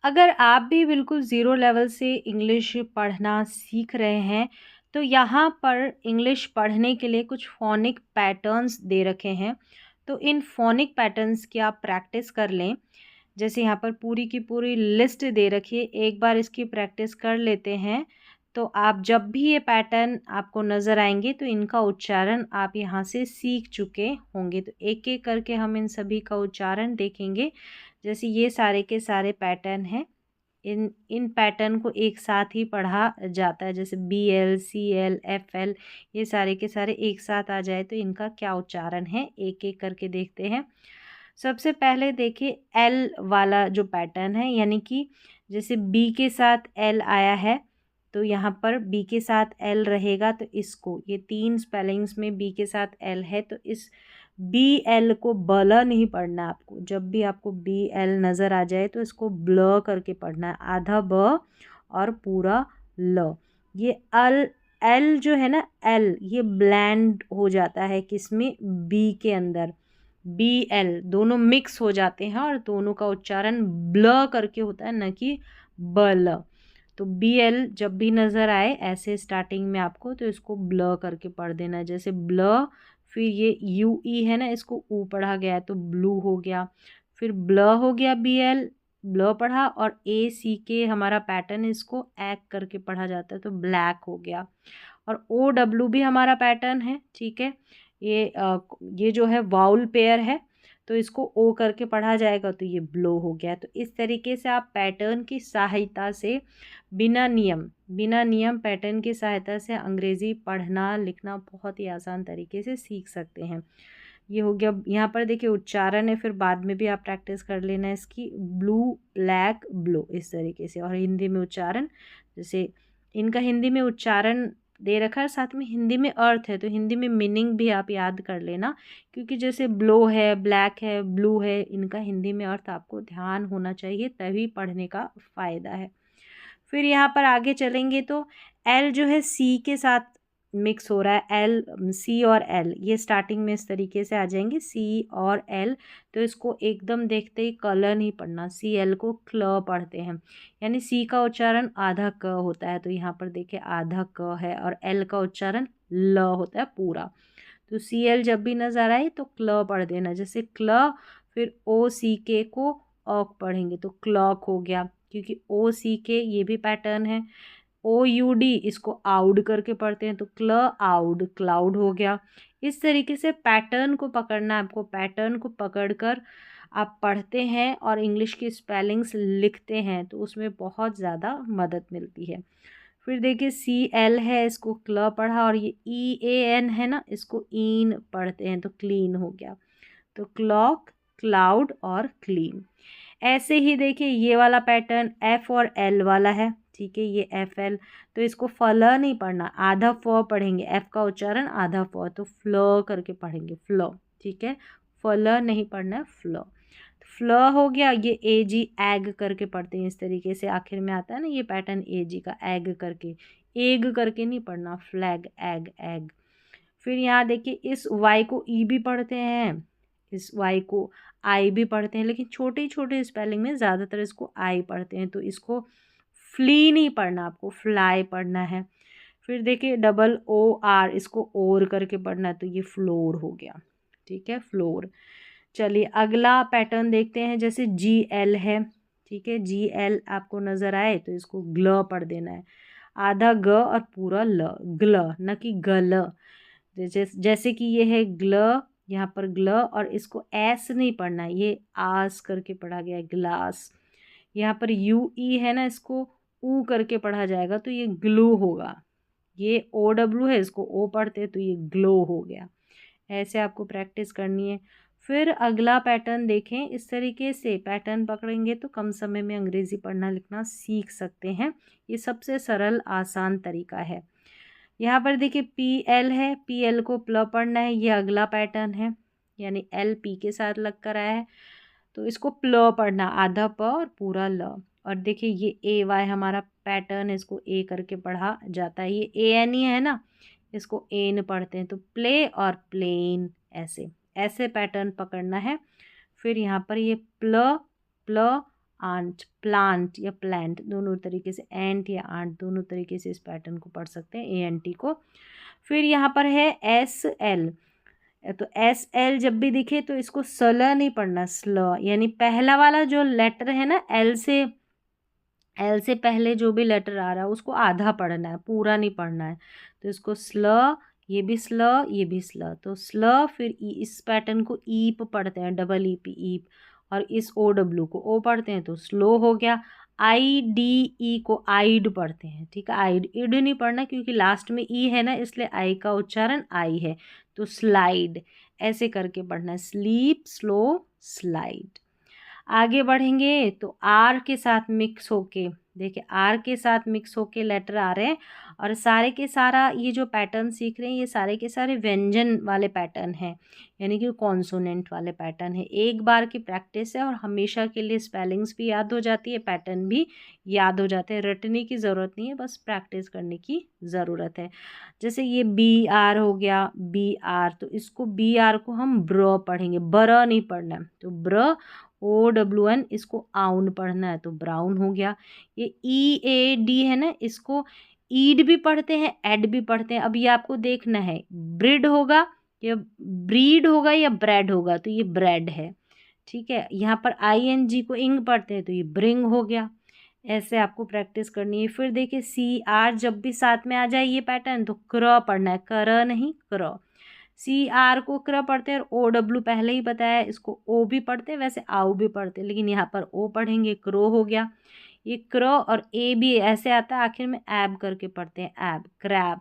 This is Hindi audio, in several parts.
अगर आप भी बिल्कुल ज़ीरो लेवल से इंग्लिश पढ़ना सीख रहे हैं, तो यहाँ पर इंग्लिश पढ़ने के लिए कुछ फ़ोनिक पैटर्न्स दे रखे हैं। तो इन फ़ोनिक पैटर्न्स की आप प्रैक्टिस कर लें। जैसे यहाँ पर पूरी की पूरी लिस्ट दे रखी है, एक बार इसकी प्रैक्टिस कर लेते हैं, तो आप जब भी ये पैटर्न आपको नज़र आएँगे, तो इनका उच्चारण आप यहाँ से सीख चुके होंगे। तो एक-एक करके हम इन सभी का उच्चारण देखेंगे। जैसे ये सारे के सारे पैटर्न हैं, इन इन पैटर्न को एक साथ ही पढ़ा जाता है। जैसे BL, CL, FL, ये सारे के सारे एक साथ आ जाए तो इनका क्या उच्चारण है, एक-एक करके देखते हैं। सबसे पहले देखिए L वाला जो पैटर्न है, यानी कि जैसे B के साथ L आया है, तो यहाँ पर B के साथ L रहेगा, तो इसको ये 3 स्पेलिंग्स में B के साथ L है, तो इस BL को बल नहीं पढ़ना है आपको। जब भी आपको BL नज़र आ जाए तो इसको ब्ल करके पढ़ना है, आधा ब और पूरा ल। ये L जो है ना, L ये ब्लेंड हो जाता है किसमें, B के अंदर। BL दोनों मिक्स हो जाते हैं और दोनों का उच्चारण ब्ल करके होता है, न कि बल। तो BL जब भी नज़र आए ऐसे स्टार्टिंग में आपको, तो इसको ब्ल करके पढ़ देना है। जैसे ब्ल, फिर ये UE है ना, इसको ऊ पढ़ा गया है तो ब्लू हो गया। फिर ब्ल हो गया BL, ब्ल पढ़ा, और ACK हमारा पैटर्न, इसको ऐक करके पढ़ा जाता है तो ब्लैक हो गया। और OW भी हमारा पैटर्न है, ठीक है। ये जो है वाउल पेयर है, तो इसको ओ करके पढ़ा जाएगा तो ये ब्लो हो गया। तो इस तरीके से आप पैटर्न की सहायता से बिना नियम पैटर्न की सहायता से अंग्रेज़ी पढ़ना लिखना बहुत ही आसान तरीके से सीख सकते हैं। ये हो गया। यहाँ पर देखिए उच्चारण है, फिर बाद में भी आप प्रैक्टिस कर लेना इसकी, ब्लू ब्लैक ब्लो, इस तरीके से। और हिंदी में उच्चारण, जैसे इनका हिंदी में उच्चारण दे रखा है, साथ में हिंदी में अर्थ है, तो हिंदी में मीनिंग भी आप याद कर लेना, क्योंकि जैसे ब्लो है, ब्लैक है, ब्लू है, इनका हिंदी में अर्थ आपको ध्यान होना चाहिए, तभी पढ़ने का फ़ायदा है। फिर यहाँ पर आगे चलेंगे तो L जो है C के साथ मिक्स हो रहा है। C और L ये स्टार्टिंग में इस तरीके से आ जाएंगे, C और L। तो इसको एकदम देखते ही कलर नहीं पढ़ना, CL को क्ल पढ़ते हैं, यानी C का उच्चारण आधा क होता है, तो यहाँ पर देखिए आधा क है, और L का उच्चारण ल होता है पूरा। तो CL जब भी नज़र आए तो क्ल पढ़ देना। जैसे क्ल, फिर OCK को ऑक पढ़ेंगे तो क्लॉक हो गया, क्योंकि OCK ये भी पैटर्न है। OUD इसको आउड करके पढ़ते हैं तो क्ल आउड, क्लाउड हो गया। इस तरीके से पैटर्न को पकड़ना है आपको। पैटर्न को पकड़कर आप पढ़ते हैं और इंग्लिश की स्पेलिंग्स लिखते हैं, तो उसमें बहुत ज़्यादा मदद मिलती है। फिर देखिए CL है, इसको क्ल पढ़ा, और ये EAN है ना, इसको ईन पढ़ते हैं तो क्लीन हो गया। तो क्लॉक, क्लाउड और क्लीन। ऐसे ही देखिए ये वाला पैटर्न F और L वाला है, ठीक है, ये FL। तो इसको फल नहीं पढ़ना, आधा फ पढ़ेंगे, F का उच्चारण आधा फ, तो फ्ल करके पढ़ेंगे, फ्ल, ठीक है। फल नहीं पढ़ना है, फ्ल। फ्ल हो गया। ये AG एग करके पढ़ते हैं, इस तरीके से आखिर में आता है ना ये पैटर्न AG का, एग करके, एग करके नहीं पढ़ना, फ्लैग, एग, एग। फिर यहाँ देखिए इस Y को E भी पढ़ते हैं, इस Y को I भी पढ़ते हैं, लेकिन छोटे छोटे स्पेलिंग में ज़्यादातर इसको I पढ़ते हैं, तो इसको फ्ली नहीं पढ़ना, आपको फ्लाई पढ़ना है। फिर देखिए OOR, इसको ओर करके पढ़ना है, तो ये फ्लोर हो गया, ठीक है, फ्लोर। चलिए अगला पैटर्न देखते हैं। जैसे GL है, ठीक है, GL आपको नज़र आए तो इसको ग्ल पढ़ देना है, आधा ग और पूरा ल, ग्ल, न कि गल। जैसे कि ये है ग्ल, यहाँ पर ग्ल, और इसको एस नहीं पढ़ना है, ये आस करके पढ़ा गया है, ग्लास। यहाँ पर UE है ना, इसको ऊ करके पढ़ा जाएगा तो ये ग्लू होगा। ये OW है, इसको ओ पढ़ते हैं तो ये ग्लो हो गया। ऐसे आपको प्रैक्टिस करनी है। फिर अगला पैटर्न देखें। इस तरीके से पैटर्न पकड़ेंगे तो कम समय में अंग्रेज़ी पढ़ना लिखना सीख सकते हैं। ये सबसे सरल आसान तरीका है। यहाँ पर देखिए PL है, PL को प्ल पढ़ना है, ये अगला पैटर्न है, यानी LP के साथ लग कर आया है, तो इसको प्ल पढ़ना, आधा प और पूरा ल। और देखिए ये AY हमारा पैटर्न है, इसको ए करके पढ़ा जाता है। ये ANE है ना, इसको एन पढ़ते हैं, तो प्ले और प्लेन, ऐसे ऐसे पैटर्न पकड़ना है। फिर यहाँ पर ये प्ल, प्ल आंट, प्लांट या प्लांट दोनों तरीके से, एंट या आंट दोनों तरीके से इस पैटर्न को पढ़ सकते हैं, ANT को। फिर यहाँ पर है SL, तो SL जब भी दिखे तो इसको सल नहीं पढ़ना, स्ल, यानी पहला वाला जो लेटर है ना, एल से पहले जो भी लेटर आ रहा है उसको आधा पढ़ना है, पूरा नहीं पढ़ना है। तो इसको स्ल, ये भी स्ल, ये भी स्ल, तो स्ल। फिर इस पैटर्न को ईप पढ़ते हैं, डबल ईप, ईप। और इस OW को ओ पढ़ते हैं तो स्लो हो गया। IDE को आइड पढ़ते हैं, ठीक है, आइड, इड नहीं पढ़ना क्योंकि लास्ट में ई है ना, इसलिए आई का उच्चारण आई है। तो स्लाइड, ऐसे करके पढ़ना है, स्लीप, स्लो, स्लाइड। आगे बढ़ेंगे तो आर के साथ मिक्स होके, देखिए आर के साथ मिक्स होके लेटर आ रहे हैं, और सारे के सारा ये जो पैटर्न सीख रहे हैं ये सारे के सारे व्यंजन वाले पैटर्न हैं, यानी कि कॉन्सोनेंट वाले पैटर्न है। एक बार की प्रैक्टिस है और हमेशा के लिए स्पेलिंग्स भी याद हो जाती है, पैटर्न भी याद हो जाते हैं, रटने की ज़रूरत नहीं है, बस प्रैक्टिस करने की ज़रूरत है। जैसे ये BR हो गया, BR, तो इसको BR को हम ब्र पढ़ेंगे, बर नहीं पढ़ना है, तो ब्र, OWN, इसको आउन पढ़ना है, तो ब्राउन हो गया। ये EAD है ना, इसको ईड भी पढ़ते हैं, एड भी पढ़ते हैं। अब ये आपको देखना है, ब्रिड होगा या ब्रीड होगा या ब्रेड होगा, तो ये ब्रेड है, ठीक है। यहाँ पर ING को इंग पढ़ते हैं तो ये ब्रिंग हो गया। ऐसे आपको प्रैक्टिस करनी है। फिर देखिए CR जब भी साथ में आ जाए ये पैटर्न तो क्र पढ़ना है, कर नहीं, क्र। CR को क्र पढ़ते हैं, और OW पहले ही बताया, इसको ओ भी पढ़ते हैं, वैसे आउ भी पढ़ते हैं, लेकिन यहाँ पर ओ पढ़ेंगे, क्रो हो गया। ये क्रो और ए भी ऐसे आता है, आखिर में एब करके पढ़ते हैं, एब, क्रैब।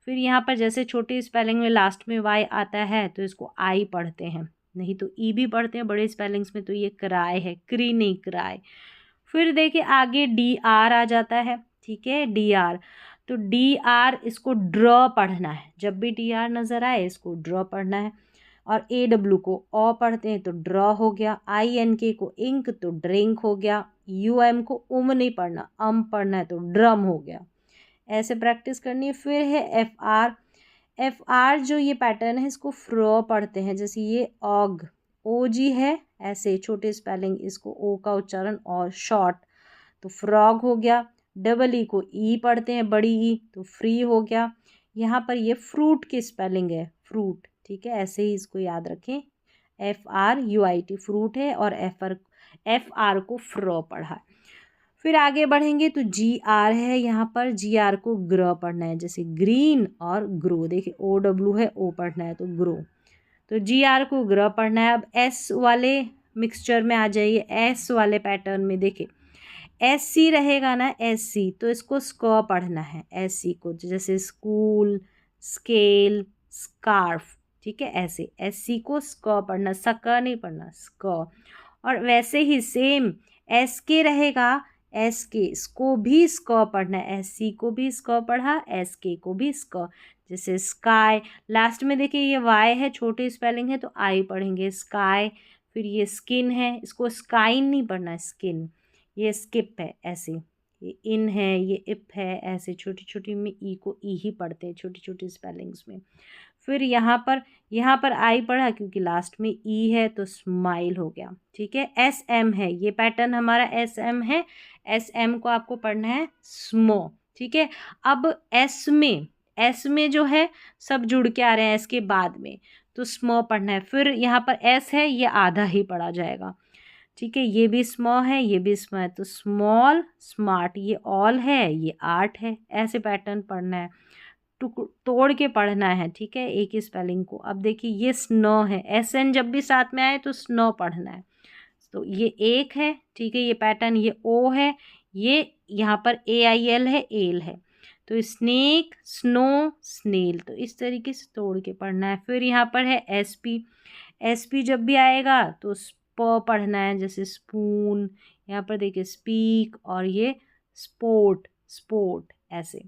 फिर यहाँ पर जैसे छोटी स्पेलिंग में लास्ट में वाई आता है तो इसको आई पढ़ते हैं, नहीं तो ई भी पढ़ते हैं बड़े स्पेलिंग्स में, तो ये क्राई है, क्री नहीं, क्राई। फिर देखिए आगे DR आ जाता है, ठीक है, DR। तो DR इसको ड्रॉ पढ़ना है, जब भी DR नज़र आए इसको ड्रॉ पढ़ना है। और AW को ओ पढ़ते हैं तो ड्रॉ हो गया। INK को इंक तो ड्रिंक हो गया। UM को नहीं पढ़ना, पढ़ना है तो ड्रम हो गया। ऐसे प्रैक्टिस करनी है। फिर है FR जो ये पैटर्न है इसको फ्रो पढ़ते हैं, जैसे ये ऑग, OG है, ऐसे छोटे स्पेलिंग, इसको ओ का उच्चारण और शॉर्ट, तो फ्रॉग हो गया। डबल ई को ई पढ़ते हैं, बड़ी ई, तो फ्री हो गया। यहाँ पर ये फ्रूट की स्पेलिंग है, फ्रूट, ठीक है, ऐसे ही इसको याद रखें। FRUIT फ्रूट है, और FR को फ्रो पढ़ा। फिर आगे बढ़ेंगे तो GR है, यहाँ पर GR को ग्र पढ़ना है, जैसे ग्रीन और ग्रो, देखिए OW है, ओ पढ़ना है तो ग्रो, तो GR को ग्र पढ़ना है। अब S वाले मिक्सचर में आ जाइए, S वाले पैटर्न में देखिए SC रहेगा ना, SC, तो इसको स्क पढ़ना है, SC को, जैसे स्कूल, स्केल, स्कार्फ, ठीक है, ऐसे SC को स्क पढ़ना, सक नहीं पढ़ना, स्क। और वैसे ही सेम SK रहेगा, SK, इसको भी स्क पढ़ना है, SC को भी स्क पढ़ा, SK को भी स्क, जैसे स्काई। लास्ट में देखिए ये Y है, छोटी स्पेलिंग है, तो आई पढ़ेंगे, स्काई। फिर ये स्किन है, इसको स्काइन नहीं पढ़ना, स्किन। ये स्किप है, ऐसे, ये इन है, ये इप है, ऐसे छोटी छोटी में ई को ई ही पढ़ते हैं, छोटी छोटी स्पेलिंग्स में। फिर यहाँ पर आई पढ़ा क्योंकि लास्ट में ई है, तो स्माइल हो गया, ठीक है। SM है, ये पैटर्न हमारा SM है, SM को आपको पढ़ना है स्मो, ठीक है। अब एस में जो है सब जुड़ के आ रहे हैं, एस के बाद में, तो स्मो पढ़ना है। फिर यहाँ पर एस है, ये आधा ही पढ़ा जाएगा, ठीक है, ये भी स्मॉ है, ये भी स्मॉ है, तो स्मॉल, स्मार्ट, ये ऑल है, ये आर्ट है। ऐसे पैटर्न पढ़ना है, तोड़ के पढ़ना है, ठीक है, एक ही स्पेलिंग को। अब देखिए ये स्नो है, SN जब भी साथ में आए तो स्नो पढ़ना है, तो ये एक है, ठीक है, ये पैटर्न, ये O है, ये यहाँ पर AIL है, एल है, तो स्नेक, स्नो, स्नेल, तो इस तरीके से तोड़ के पढ़ना है। फिर यहाँ पर है SP जब भी आएगा तो पढ़ना है, जैसे स्पून, यहाँ पर देखिए स्पीक, और ये स्पोर्ट ऐसे,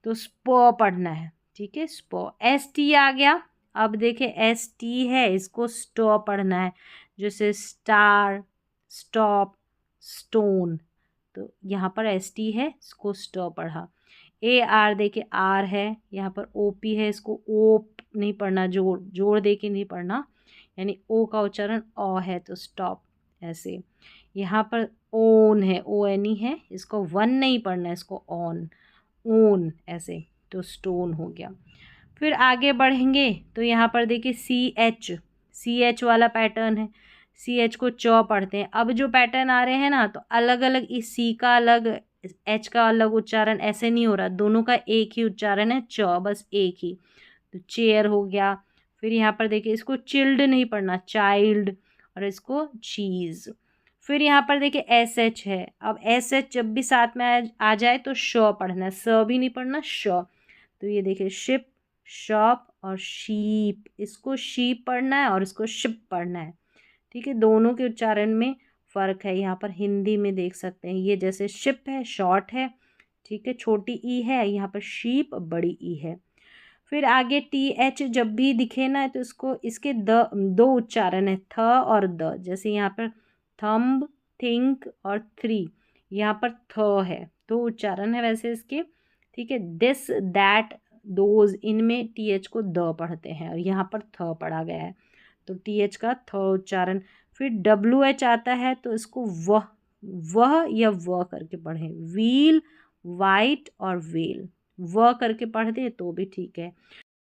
तो पढ़ना है, ठीक है, ST आ गया। अब देखिए ST है, इसको स्टॉ पढ़ना है, जैसे स्टार, स्टॉप, स्टोन, तो यहाँ पर ST है, इसको स्टॉ पढ़ा। AR देखिए R है, यहाँ पर OP है, इसको ओप नहीं पढ़ना, जोड़ दे के नहीं पढ़ना, यानी ओ का उच्चारण ओ है, तो स्टॉप, ऐसे। यहाँ पर ओन है, ONE है, इसको वन नहीं पढ़ना है, इसको ऑन, ओन ऐसे, तो स्टोन हो गया। फिर आगे बढ़ेंगे तो यहाँ पर देखिए CH वाला पैटर्न है, CH को च पढ़ते हैं। अब जो पैटर्न आ रहे हैं ना, तो अलग अलग, इस C का अलग, H का अलग उच्चारण ऐसे नहीं हो रहा, दोनों का एक ही उच्चारण है, च, बस एक ही। तो चेयर हो गया। फिर यहाँ पर देखिए इसको चिल्ड नहीं पढ़ना, चाइल्ड, और इसको चीज़। फिर यहाँ पर देखिए SH है। अब SH जब भी साथ में आ जाए तो श पढ़ना है, स भी नहीं पढ़ना, श। तो ये देखिए शिप, शॉप और शीप, इसको शीप पढ़ना है और इसको शिप पढ़ना है। ठीक है, दोनों के उच्चारण में फ़र्क है। यहाँ पर हिंदी में देख सकते हैं, ये जैसे शिप है, शॉर्ट है, ठीक है, छोटी ई है, यहाँ पर शीप बड़ी ई है। फिर आगे TH जब भी दिखे ना, तो इसको, इसके दो उच्चारण है, थ और द। जैसे यहाँ पर थंब, थिंक और थ्री, यहाँ पर थ है, दो उच्चारण है वैसे इसके। ठीक है, दिस, दैट, दोज, इनमें TH को द पढ़ते हैं और यहाँ पर थ पढ़ा गया है, तो TH का थ उच्चारण। फिर WH आता है, तो इसको वह या व करके पढ़ें, व्हील, वाइट और वेल, व करके पढ़ दे तो भी ठीक है।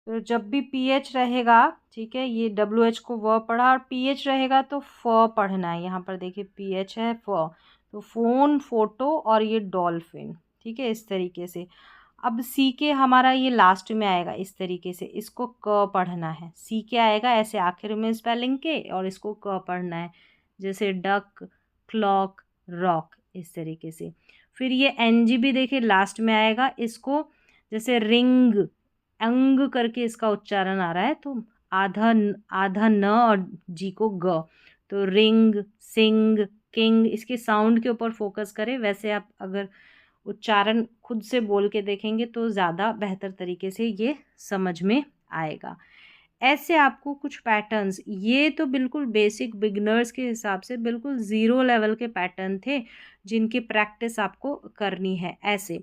तो जब भी PH रहेगा, ठीक है, ये WH को व पढ़ा, और PH रहेगा तो फ पढ़ना है। यहाँ पर देखिए PH है, फ, तो फोन, फोटो और ये डॉल्फिन। ठीक है, इस तरीके से। अब CK हमारा ये लास्ट में आएगा, इस तरीके से, इसको क पढ़ना है। CK आएगा ऐसे आखिर में स्पेलिंग के, और इसको क पढ़ना है, जैसे डक, क्लॉक, रॉक, इस तरीके से। फिर ये NG भी देखिए लास्ट में आएगा, इसको जैसे रिंग, अंग करके इसका उच्चारण आ रहा है, तो आधा आधा न और जी को ग, तो रिंग, सिंग, किंग, इसके साउंड के ऊपर फोकस करें। वैसे आप अगर उच्चारण खुद से बोल के देखेंगे तो ज़्यादा बेहतर तरीके से ये समझ में आएगा। ऐसे आपको कुछ पैटर्न्स, ये तो बिल्कुल बेसिक बिगनर्स के हिसाब से बिल्कुल ज़ीरो लेवल के पैटर्न थे, जिनकी प्रैक्टिस आपको करनी है। ऐसे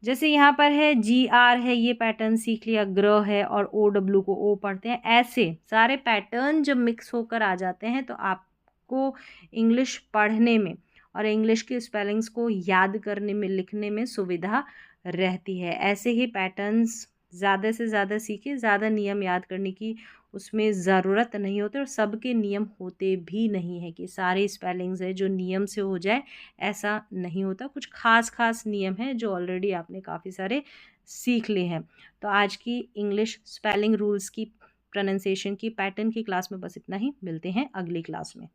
जैसे यहाँ पर है GR है, ये पैटर्न सीख लिया, ग्र है और OW को ओ पढ़ते हैं। ऐसे सारे पैटर्न जब मिक्स होकर आ जाते हैं तो आपको इंग्लिश पढ़ने में और इंग्लिश के स्पेलिंग्स को याद करने में, लिखने में सुविधा रहती है। ऐसे ही पैटर्न्स ज़्यादा से ज़्यादा सीखें, ज़्यादा नियम याद करने की उसमें ज़रूरत नहीं होती, और सबके नियम होते भी नहीं है कि सारे स्पेलिंग्स है जो नियम से हो जाए, ऐसा नहीं होता। कुछ खास खास नियम हैं जो ऑलरेडी आपने काफ़ी सारे सीख लिए हैं। तो आज की इंग्लिश स्पेलिंग रूल्स की, प्रोनाउंसिएशन की, पैटर्न की क्लास में बस इतना ही। मिलते हैं अगली क्लास में।